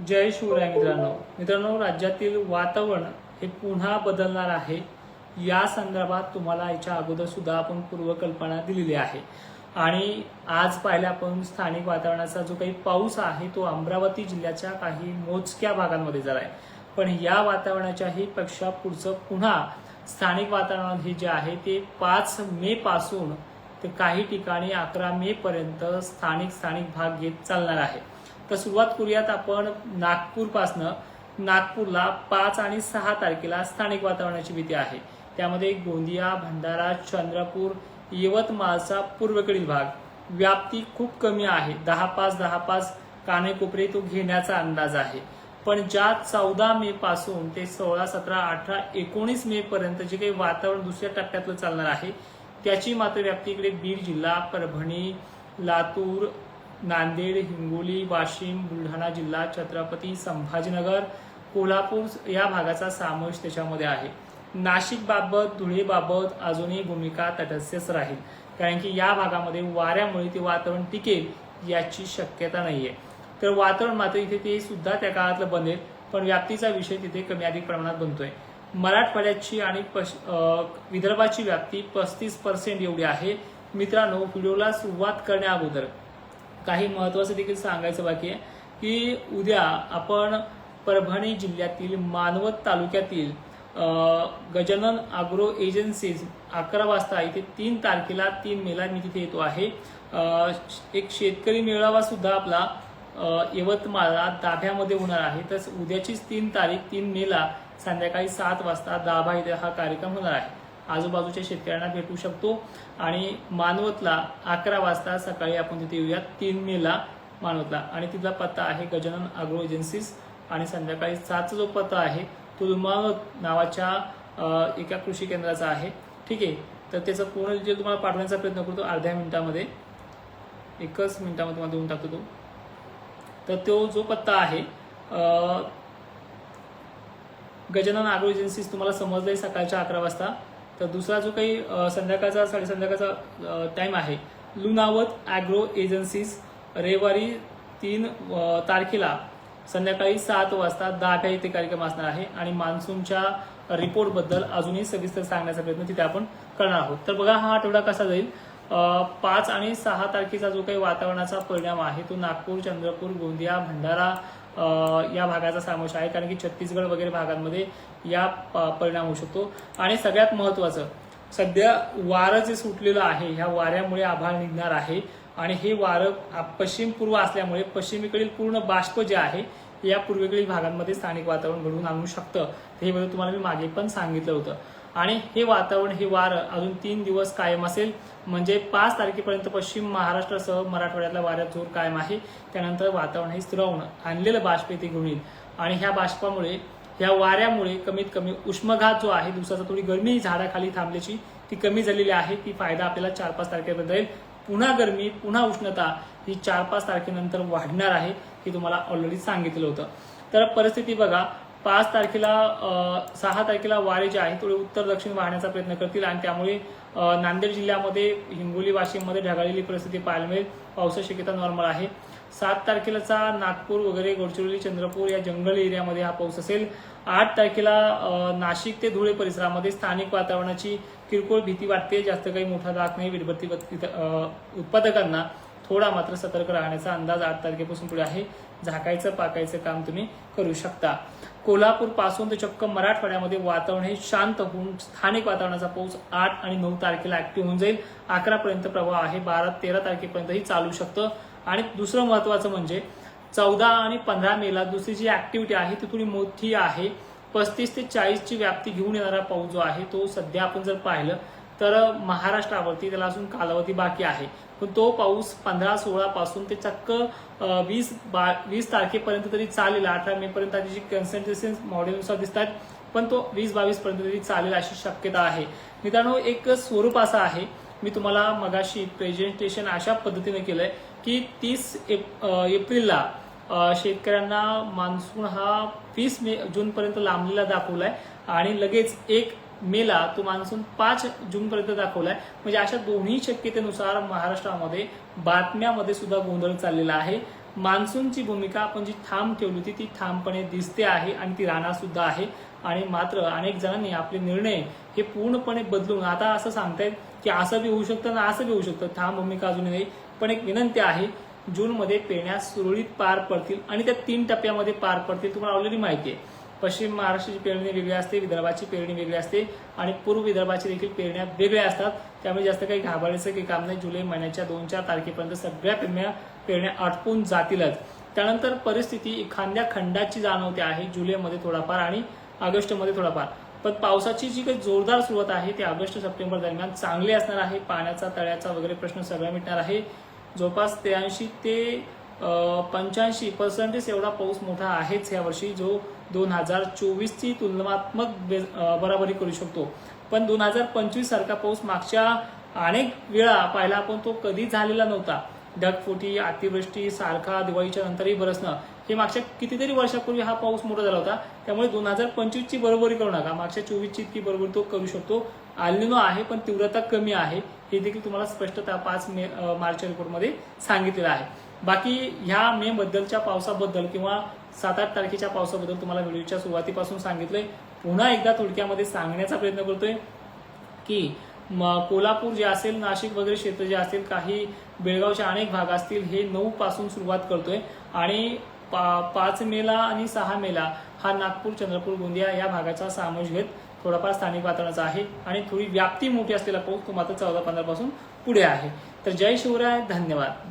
जय शिवराय मित्रांनो, राज्यातील वातावरण हे पुन्हा बदलणार आहे। या संदर्भात तुम्हाला याच्या अगोदर सुद्धा आपण पूर्वकल्पना दिलेली आहे आणि आज पाहिलं आपण स्थानिक वातावरणाचा जो काही पाऊस आहे तो अमरावती जिल्ह्याच्या काही मोजक्या भागांमध्ये झालाय। पण या वातावरणाच्याही पेक्षा पुढचं पुन्हा स्थानिक वातावरण हे जे आहे ते 5 मे पासून ते काही ठिकाणी 11 मे पर्यंत स्थानिक भाग घेत चालणार आहे। तर सुरुवात करूयात आपण नागपूरपासनं। नागपूरला 5 आणि 6 तारखेला स्थानिक वातावरणाची भीती आहे। त्यामध्ये गोंदिया, भंडारा, चंद्रपूर, यवतमाळचा पूर्वेकडील भाग व्याप्ती खूप कमी आहे। 10-5 कानेकोपरे तो घेण्याचा अंदाज आहे। पण ज्या 14 मे पासून ते 16, 17, 18, 19 मे पर्यंत जे काही वातावरण दुसऱ्या टप्प्यातलं चालणार आहे त्याची मात्र व्याप्ती इकडे बीड जिल्हा, परभणी, लातूर, नांदेड, हिंगोली, वाशिम, बुलढाणा जिल्हा, छत्रपती संभाजीनगर, कोल्हापूर या भागाचा समावेश त्याच्यामध्ये आहे। नाशिक बाबत, धुळे बाबत अजूनही भूमिका तटस्थच राहील, कारण की या भागामध्ये वाऱ्यामुळे ते वातावरण टिकेल याची शक्यता नाहीये। तर वातावरण मात्र इथे ते सुद्धा त्या काळातलं बनेल, पण व्याप्तीचा विषय तिथे कमी अधिक प्रमाणात बनतोय। मराठवाड्याची आणि विदर्भाची व्याप्ती 35% एवढी आहे। मित्रांनो, व्हिडिओला सुरुवात करण्या अगोदर काही महत्त्वाचं देखील सांगायचं बाकी आहे की उद्या आपण परभणी जिल्ह्यातील मानवत तालुक्यातील गजानन ॲग्रो एजन्सीज 11 वाजता इथे 3 तारखेला 3 मेला मी तिथे येतो आहे। एक शेतकरी मेळावा सुद्धा आपला यवतमाळला दाभ्यामध्ये होणार आहे। तर उद्याचीच 3 तारीख 3 मेला संध्याकाळी 7 वाजता दाभा इथे हा कार्यक्रम होणार आहे। आजूबाजूच्या शेतकऱ्यांना भेटू शकतो आणि मानवतला 11 वाजता सकाळी आपण तिथे येऊयात 3 मेला मानवतला। आणि तिथला पत्ता आहे गजानन ॲग्रो एजन्सीज आणि संध्याकाळी 7चा जो पत्ता आहे तो मानवत नावाच्या एका कृषी केंद्राचा आहे। ठीक आहे, तर त्याचं पूर्ण डिटेल तुम्हाला पाठवण्याचा प्रयत्न करतो अर्ध्या मिनिटामध्ये, 1 मिनिटामध्ये तुम्हाला देऊन टाकतो तो। तर तो जो पत्ता आहे गजानन ॲग्रो एजन्सीज तुम्हाला समजलंय सकाळच्या 11 वाजता। तर दुसरा जो काही संध्याकाळचा साडेसंध्याकाळचा टाइम आहे लुणावत ॲग्रो एजन्सीज रविवारी 3 तारखेला संध्याकाळी 7 वाजता दाभ्या इथे कार्यक्रम असणार आहे। आणि मान्सूनच्या रिपोर्ट बद्दल अजूनही सविस्तर सांगण्याचा प्रयत्न तिथे आपण करणार आहोत। तर बघा हा आठवडा कसा जाईल। 5 आणि 6 तारखेचा जो काही वातावरणाचा परिणाम आहे तो नागपूर, चंद्रपूर, गोंदिया, भंडारा या भागाचा समावेश आहे, कारण की छत्तीसगड वगैरे भागांमध्ये या परिणाम होऊ शकतो। आणि सगळ्यात महत्त्वाचं सध्या वारं जे सुटलेलं आहे ह्या वाऱ्यामुळे आभाळ निघणार आहे आणि हे वारं पश्चिम पूर्व असल्यामुळे पश्चिमेकडील पूर्ण बाष्प जे आहे या पूर्वेकडील भागांमध्ये स्थानिक वातावरण घडवून आणू शकतं। हे बद्दल तुम्हाला मी मागे पण सांगितलं होतं। आणि हे वातावरण हे वारं अजून 3 दिवस कायम असेल, म्हणजे 5 तारखेपर्यंत पश्चिम महाराष्ट्रासह मराठवाड्यातला वाऱ्यात जोर कायम आहे। त्यानंतर वातावरण हे स्थिरावून आणलेलं बाष्प इथे घेऊन येईल आणि ह्या बाष्पामुळे ह्या वाऱ्यामुळे कमीत कमी उष्माघात जो आहे दिवसाचा थोडी गरमी झाडाखाली थांबल्याची ती कमी झालेली आहे। ती फायदा आपल्याला 4-5 तारखेपर्यंत राहील। पुन्हा गरमी, पुन्हा उष्णता ही 4-5 तारखेनंतर वाढणार आहे, हे तुम्हाला ऑलरेडी सांगितलं होतं। तर परिस्थिती बघा, 5 तारखेला 6 तारखेला वारे जे आहे थोडे उत्तर दक्षिण वाहण्याचा प्रयत्न करतील आणि त्यामुळे नांदेड जिल्ह्यामध्ये, हिंगोली, वाशिममध्ये ढगाळलेली परिस्थिती पाहायला मिळेल। पावसाची शक्यता नॉर्मल आहे। 7 तारखेलाचा नागपूर वगैरे गडचिरोली, चंद्रपूर या जंगल एरियामध्ये हा पाऊस असेल। 8 तारखेला नाशिक ते धुळे परिसरामध्ये स्थानिक वातावरणाची किरकोळ भीती वाटते, जास्त काही मोठा दाख नाही। वीटभट्टी उत्पादकांना थोडा मात्र सतर्क राहण्याचा अंदाज 8 तारखेपासून पुढे आहे। झाकायचं पाकायचं काम तुम्ही करू शकता। कोल्हापूर पासून ते चक्क मराठवाड्यामध्ये वातावरण हे शांत होऊन स्थानिक वातावरणाचा पाऊस 8 आणि 9 तारखेला ऍक्टिव्ह होऊन जाईल। 11 पर्यंत प्रवाह आहे, 12-13 तारखेपर्यंतही चालू शकतं। आणि दुसरं महत्त्वाचं म्हणजे 14 आणि 15 मेला दुसरी जी ऍक्टिव्हिटी आहे ती थोडी मोठी आहे। 35 ते 40 ची व्याप्ती घेऊन येणारा पाऊस जो आहे तो सध्या आपण जर पाहिलं तर महाराष्ट्रावरती त्याला अजून कालावधी बाकी आहे, पण तो पाऊस 15-16 पासून ते चक्क 20 तारखेपर्यंत तरी चालेल। 18 मे पर्यंत त्याची कन्सल्टेशन मॉडेलनुसार दिसतात, पण तो 20-22 पर्यंत तरी चालेल अशी शक्यता आहे। मित्रांनो, एक स्वरूप असं आहे, मी तुम्हाला मगाशी प्रेझेंटेशन अशा पद्धतीने केलंय की 30 एप्रिलला शेतकऱ्यांना मान्सून हा 20 जून पर्यंत लांबलेला दाखवलाय आणि लगेच 1 मेला तो मान्सून 5 जून पर्यंत दाखवलाय। म्हणजे अशा दोन्ही शक्यतेनुसार महाराष्ट्रामध्ये बातम्यामध्ये सुद्धा गोंधळ चाललेला आहे। मान्सूनची भूमिका आपण जी ठाम ठेवली होती ती ठामपणे दिसते आहे आणि ती राहणार सुद्धा आहे. आणि मात्र अनेक जणांनी आपले निर्णय हे पूर्णपणे बदलून आता असं सांगतायत की असं बी होऊ शकतं ना असं बी होऊ शकतं. ठाम भूमिका अजूनही नाही, पण एक विनंती आहे, जूनमध्ये पेरण्या सुरळीत पार पडतील आणि त्या 3 टप्प्यामध्ये पार पडतील. तुम्हाला ऑलरेडी माहिती आहे, पश्चिम महाराष्ट्राची पेरणी वेगळी असते, विदर्भाची पेरणी वेगळी असते आणि पूर्व विदर्भाची देखील पेरण्या वेगळ्या असतात. त्यामुळे जास्त काही घाबरायचं काही काम नाही. जुलै महिन्याच्या 2-4 तारखेपर्यंत सगळ्या पेरण्या आटपून जातीलच. त्यानंतर परिस्थिती एखाद्या खंडाची जाणवते आहे, जुलैमध्ये थोडाफार आणि ऑगस्टमध्ये थोडाफार. पण पावसाची जी काही जोरदार सुरुवात आहे ती ऑगस्ट सप्टेंबर दरम्यान चांगली असणार आहे. पाण्याचा तळ्याचा वगैरे प्रश्न सगळा मिटणार आहे. जवळपास 83 ते 85% एवढा पाऊस मोठा आहेच यावर्षी, जो 2024ची तुलनात्मक बराबरी करू शकतो. पण 2025 सारखा पाऊस मागच्या अनेक वेळा पाहिला आपण, तो कधी झालेला नव्हता. ढगफुटी, अतिवृष्टी सारखा दिवाळीच्या नंतरही बरसणं, हे मागच्या कितीतरी वर्षापूर्वी हा पाऊस मोठा झाला होता. त्यामुळे 2025ची बरोबरी करू नका, मागच्या 24ची इतकी बरोबरी तो करू शकतो. अल्निनो आहे पण तीव्रता कमी आहे, हे देखील तुम्हाला स्पष्टता 5 मार्चच्या रिपोर्टमध्ये सांगितलेलं आहे. बाकी ह्या मे बद्दलच्या पावसाबद्दल किंवा 7-8 तारखेच्या पावसाबद्दल तुम्हाला व्हिडिओच्या सुरुवातीपासून सांगितलंय. पुन्हा एकदा थोडक्यामध्ये सांगण्याचा प्रयत्न करतोय की कोल्हापूर जे असेल, नाशिक वगैरे क्षेत्र जे असतील, काही बेळगावचे अनेक भाग असतील, हे 9 पासून सुरुवात करतोय आणि 5 मेला आणि 6 मेला हा नागपूर, चंद्रपूर, गोंदिया या भागाचा समावेश घेत थोडाफार स्थानिक वातावरणाचा आहे आणि थोडी व्याप्ती मोठी असलेला पाऊस तो मात्र 14-15 पासून पुढे आहे. तर जय शिवराय, धन्यवाद.